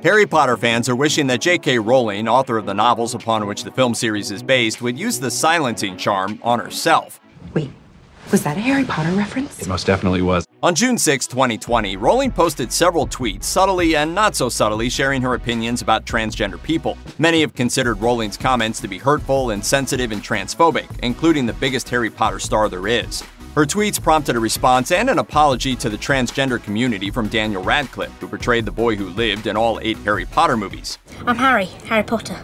Harry Potter fans are wishing that J.K. Rowling, author of the novels upon which the film series is based, would use the silencing charm on herself. Wait, was that a Harry Potter reference? It most definitely was. On June 6, 2020, Rowling posted several tweets, subtly and not so subtly sharing her opinions about transgender people. Many have considered Rowling's comments to be hurtful, insensitive, and transphobic, including the biggest Harry Potter star there is. Her tweets prompted a response and an apology to the transgender community from Daniel Radcliffe, who portrayed the boy who lived in all 8 Harry Potter movies. I'm Harry Potter.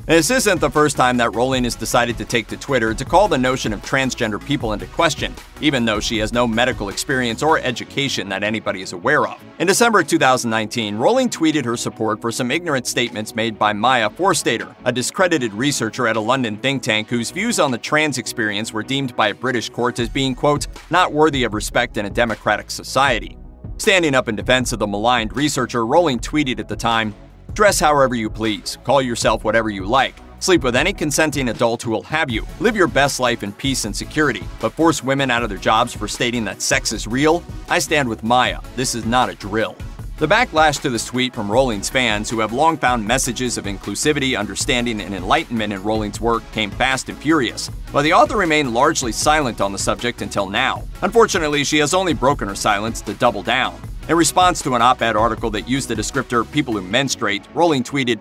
This isn't the first time that Rowling has decided to take to Twitter to call the notion of transgender people into question, even though she has no medical experience or education that anybody is aware of. In December 2019, Rowling tweeted her support for some ignorant statements made by Maya Forstater, a discredited researcher at a London think tank whose views on the trans experience were deemed by a British court as being, quote, not worthy of respect in a democratic society. Standing up in defense of the maligned researcher, Rowling tweeted at the time, "Dress however you please, call yourself whatever you like, sleep with any consenting adult who will have you, live your best life in peace and security, but force women out of their jobs for stating that sex is real? I stand with Maya, this is not a drill." The backlash to this tweet from Rowling's fans, who have long found messages of inclusivity, understanding, and enlightenment in Rowling's work, came fast and furious, but the author remained largely silent on the subject until now. Unfortunately, she has only broken her silence to double down. In response to an op-ed article that used the descriptor "people who menstruate," Rowling tweeted,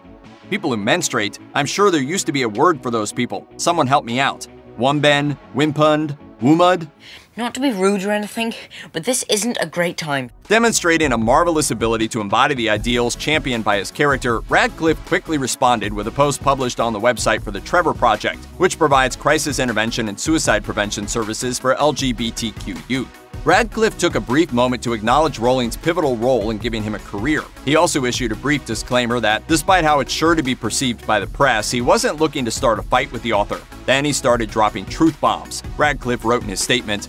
"People who menstruate? I'm sure there used to be a word for those people. Someone help me out. Wumben, Wimpund, Wumud?" Not to be rude or anything, but this isn't a great time. Demonstrating a marvelous ability to embody the ideals championed by his character, Radcliffe quickly responded with a post published on the website for the Trevor Project, which provides crisis intervention and suicide prevention services for LGBTQ youth. Radcliffe took a brief moment to acknowledge Rowling's pivotal role in giving him a career. He also issued a brief disclaimer that, despite how it's sure to be perceived by the press, he wasn't looking to start a fight with the author. Then he started dropping truth bombs. Radcliffe wrote in his statement,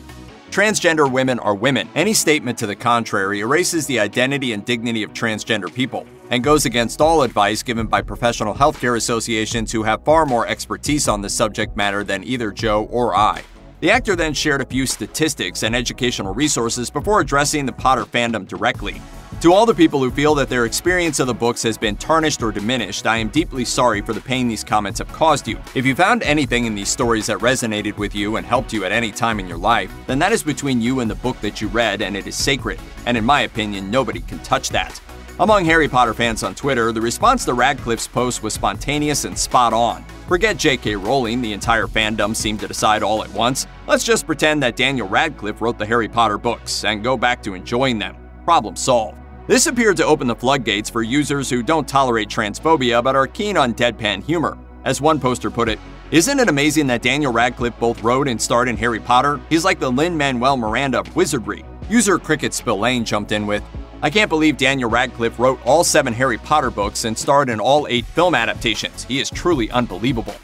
"Transgender women are women. Any statement to the contrary erases the identity and dignity of transgender people and goes against all advice given by professional healthcare associations who have far more expertise on this subject matter than either Joe or I." The actor then shared a few statistics and educational resources before addressing the Potter fandom directly. "To all the people who feel that their experience of the books has been tarnished or diminished, I am deeply sorry for the pain these comments have caused you. If you found anything in these stories that resonated with you and helped you at any time in your life, then that is between you and the book that you read, and it is sacred. And in my opinion, nobody can touch that." Among Harry Potter fans on Twitter, the response to Radcliffe's post was spontaneous and spot on. Forget J.K. Rowling, the entire fandom seemed to decide all at once. Let's just pretend that Daniel Radcliffe wrote the Harry Potter books and go back to enjoying them. Problem solved. This appeared to open the floodgates for users who don't tolerate transphobia but are keen on deadpan humor. As one poster put it, "Isn't it amazing that Daniel Radcliffe both wrote and starred in Harry Potter? He's like the Lin-Manuel Miranda of wizardry." User Cricket Spillane jumped in with, "I can't believe Daniel Radcliffe wrote all 7 Harry Potter books and starred in all 8 film adaptations. He is truly unbelievable."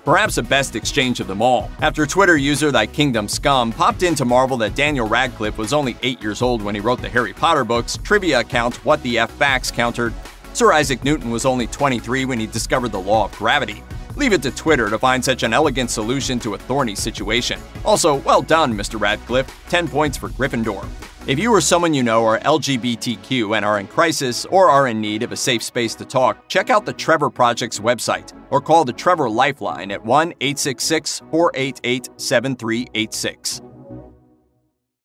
Perhaps the best exchange of them all, after Twitter user Thy Kingdom Scum popped in to marvel that Daniel Radcliffe was only 8 years old when he wrote the Harry Potter books, trivia account What the F Facts countered, Sir Isaac Newton was only 23 when he discovered the law of gravity. Leave it to Twitter to find such an elegant solution to a thorny situation. Also, well done, Mr. Radcliffe. 10 points for Gryffindor. If you or someone you know are LGBTQ and are in crisis or are in need of a safe space to talk, check out the Trevor Project's website or call the Trevor Lifeline at 1-866-488-7386.